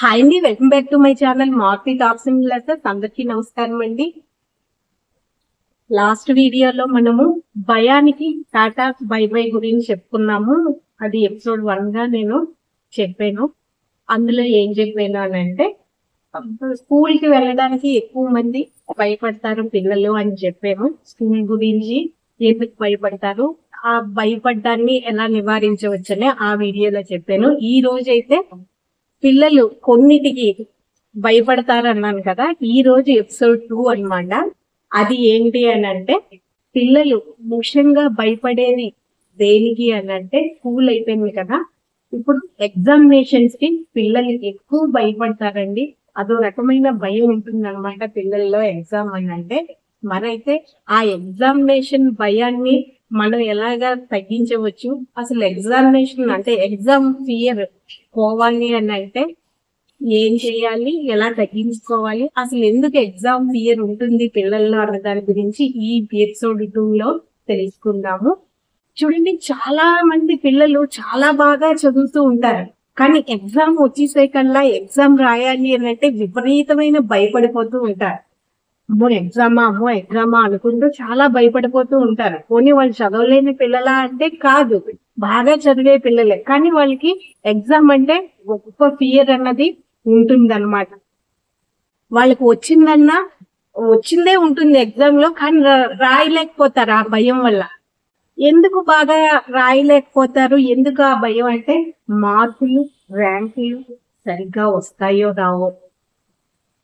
Hi అండి, welcome back to my channel Maruti tops and glasses. అందరికీ నమస్కారం అండి. లాస్ట్ వీడియోలో మనము భయానికి టాటా బై బై గురించి చెప్పుకున్నాము. అది ఎపిసోడ్ 1 గా నేను చెప్పాను. అందులో ఏం చెప్పాను అని అంటే, స్కూల్ కి వెళ్ళడానికి ఎక్కువ మంది భయపడతారు పిల్లలు అని చెప్పాను. స్కూల్ గురించి ఎందుకు భయపడతారు, ఆ భయపడ్డాన్ని ఎలా నివారించవచ్చని ఆ వీడియోలో చెప్పాను. ఈ రోజైతే పిల్లలు కొన్నిటికి భయపడతారు అన్నాను కదా, ఈ రోజు ఎపిసోడ్ 2 అన్నమాట. అది ఏంటి అని అంటే, పిల్లలు ముఖ్యంగా భయపడేది దేనికి అని అంటే, స్కూల్ అయిపోయింది కదా, ఇప్పుడు ఎగ్జామినేషన్స్ కి పిల్లలు ఎక్కువ భయపడతారండి. అదో రకమైన భయం ఉంటుంది అనమాట పిల్లల్లో ఎగ్జామ్ అని అంటే. మరైతే ఆ ఎగ్జామినేషన్ భయాన్ని మనం ఎలాగా తగ్గించవచ్చు, అసలు ఎగ్జామినేషన్ అంటే ఎగ్జామ్ ఫియర్ పోవాలి అని అంటే ఏం చేయాలి, ఎలా తగ్గించుకోవాలి, అసలు ఎందుకు ఎగ్జామ్ ఫియర్ ఉంటుంది పిల్లల్లో అన్న దాని గురించి ఈ ఎపిసోడ్ 2 లో తెలుసుకుందాము. చూడండి, చాలా మంది పిల్లలు చాలా బాగా చదువుతూ ఉంటారు, కానీ ఎగ్జామ్ వచ్చేసే కల్లా ఎగ్జామ్ రాయాలి అని అంటే విపరీతమైన భయపడిపోతూ ఉంటారు. అమ్మో ఎగ్జామా అనుకుంటూ చాలా భయపడిపోతూ ఉంటారు. పోనీ వాళ్ళు చదవలేని పిల్లలా అంటే కాదు, బాగా చదివే పిల్లలే, కానీ వాళ్ళకి ఎగ్జామ్ అంటే గొప్ప ఫియర్ అన్నది ఉంటుందన్నమాట. వాళ్ళకి వచ్చిందే ఉంటుంది ఎగ్జామ్ లో, కానీ రాయలేకపోతారు ఆ భయం వల్ల. ఎందుకు బాగా రాయలేకపోతారు, ఎందుకు ఆ భయం అంటే, మార్కులు ర్యాంకులు సరిగ్గా వస్తాయో రావో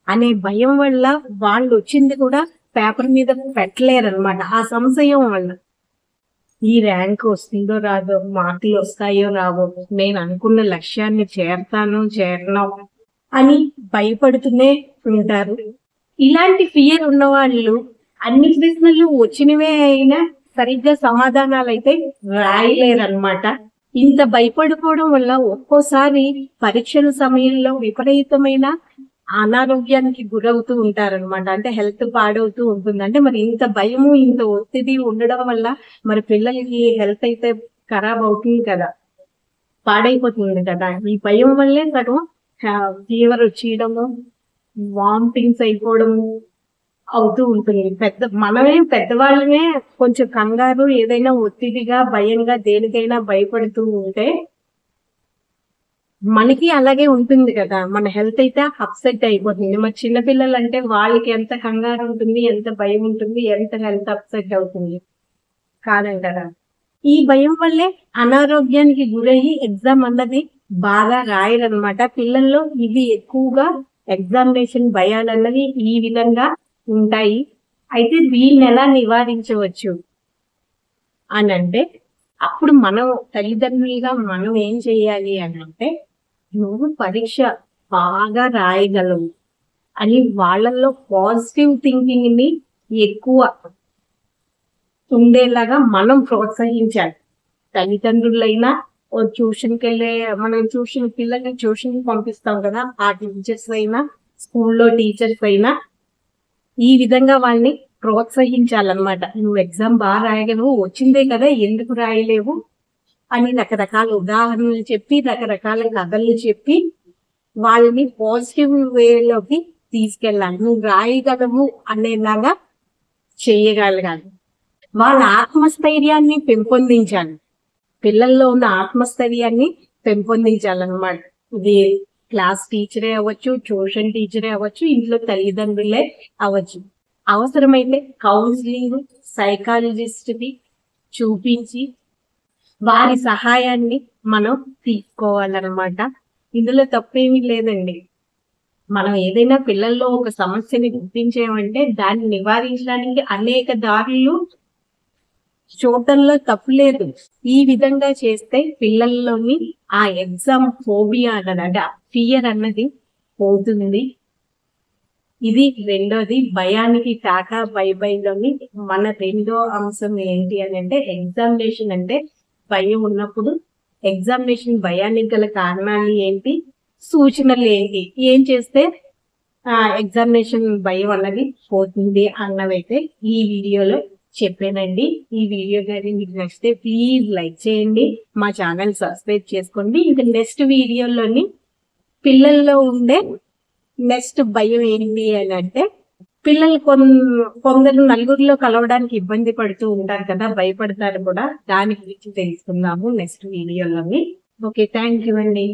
అనే భయం వల్ల వాళ్ళు వచ్చింది కూడా పేపర్ మీద పెట్టలేరు అనమాట. ఆ సంశయం వల్ల ఈ ర్యాంక్ వస్తుందో రాదో, మార్కులు వస్తాయో రావో, నేను అనుకున్న లక్ష్యాన్ని చేరను అని భయపడుతూనే ఉంటారు. ఇలాంటి ఫియర్ ఉన్న వాళ్ళు అన్ని ప్రశ్నలు వచ్చినవే అయినా సరిగ్గా సమాధానాలు అయితే రాయలేరు అనమాట. ఇంత భయపడిపోవడం వల్ల ఒక్కోసారి పరీక్షల సమయంలో విపరీతమైన అనారోగ్యానికి గురవుతూ ఉంటారనమాట. అంటే హెల్త్ పాడవుతూ ఉంటుంది. అంటే మరి ఇంత భయము, ఇంత ఒత్తిడి ఉండడం వల్ల మరి పిల్లలకి హెల్త్ అయితే ఖరాబ్ అవుతుంది కదా, పాడైపోతుంది కదా. ఈ భయం వల్లే సగం ఫీవర్ వచ్చేయడము, వామిటింగ్స్ అయిపోవడము అవుతూ ఉంటుంది. మనమే పెద్దవాళ్ళమే కొంచెం కంగారు, ఏదైనా ఒత్తిడిగా భయంగా దేనికైనా భయపడుతూ ఉంటే మనకి అలాగే ఉంటుంది కదా, మన హెల్త్ అయితే అప్సెట్ అయిపోతుంది. మరి చిన్నపిల్లలు అంటే వాళ్ళకి ఎంత కంగారు ఉంటుంది, ఎంత భయం ఉంటుంది, ఎంత హెల్త్ అప్సెట్ అవుతుంది కాదంటారా. ఈ భయం వల్లే అనారోగ్యానికి గురయ్యి ఎగ్జామ్ అన్నది బాగా రాయరనమాట. పిల్లల్లో ఇవి ఎక్కువగా ఎగ్జామినేషన్ భయాలు అన్నవి ఈ విధంగా ఉంటాయి. అయితే దీన్ని ఎలా నివారించవచ్చు అని అంటే, అప్పుడు మనం తల్లిదండ్రులుగా మనం ఏం చేయాలి అని అంటే, నువ్వు పరీక్ష బాగా రాయగలవు అని వాళ్ళల్లో పాజిటివ్ థింకింగ్ ని ఎక్కువ ఉండేలాగా మనం ప్రోత్సహించాలి. తల్లిదండ్రులైనా ట్యూషన్కి వెళ్ళే, మనం పిల్లల్ని ట్యూషన్ పంపిస్తాం కదా, ఆ టీచర్స్ అయినా స్కూల్లో టీచర్స్ అయినా ఈ విధంగా వాళ్ళని ప్రోత్సహించాలన్నమాట. నువ్వు ఎగ్జామ్ బాగా రాయగలవు, వచ్చిందే కదా, ఎందుకు రాయలేవు అని రకరకాల ఉదాహరణలు చెప్పి, రకరకాల కథలు చెప్పి వాళ్ళని పాజిటివ్ వేలోకి తీసుకెళ్ళాలి. నువ్వు రాయగలవు అనేలాగా చేయగలగాలి. వాళ్ళ ఆత్మస్థైర్యాన్ని పెంపొందించాలి. పిల్లల్లో ఉన్న ఆత్మస్థైర్యాన్ని పెంపొందించాలన్నమాట. ఇది క్లాస్ టీచరే అవ్వచ్చు, ట్యూషన్ టీచరే అవ్వచ్చు, ఇంట్లో తల్లిదండ్రులే అవ్వచ్చు. అవసరమైతే కౌన్సిలింగ్ సైకాలజిస్ట్ ని చూపించి వారి సహాయాన్ని మనం తీసుకోవాలన్నమాట. ఇందులో తప్పేమీ లేదండి. మనం ఏదైనా పిల్లల్లో ఒక సమస్యని గుర్తించామంటే దాన్ని నివారించడానికి అనేక దారులు చూడటంలో తప్పు లేదు. ఈ విధంగా చేస్తే పిల్లల్లోని ఆ ఎగ్జామ్ ఫోబియా అన్నది, అంటే ఫియర్ అన్నది పోతుంది. ఇది రెండోది. భయానికి టాటా బై బైలోని మన రెండో అంశం ఏంటి అని అంటే, ఎగ్జామినేషన్ అంటే భయం ఉన్నప్పుడు ఎగ్జామినేషన్ భయానికి గల కారణాలు ఏంటి, సూచనలు ఏంటి, ఏం చేస్తే ఎగ్జామినేషన్ భయం అన్నది పోతుంది అన్నవైతే ఈ వీడియోలో చెప్పానండి. ఈ వీడియో కానీ మీకు నచ్చితే ప్లీజ్ లైక్ చేయండి, మా ఛానల్ సబ్స్క్రైబ్ చేసుకోండి. ఇంకా నెక్స్ట్ వీడియోలోని పిల్లల్లో ఉండే నెక్స్ట్ భయం ఏంటి అని అంటే, పిల్లలు కొందరు నలుగురిలో కలవడానికి ఇబ్బంది పడుతూ ఉంటారు కదా, భయపడతారు కూడా. దాని గురించి తెలుసుకుందాము నెక్స్ట్ వీడియోలోని. ఓకే, థ్యాంక్ యూ అండి.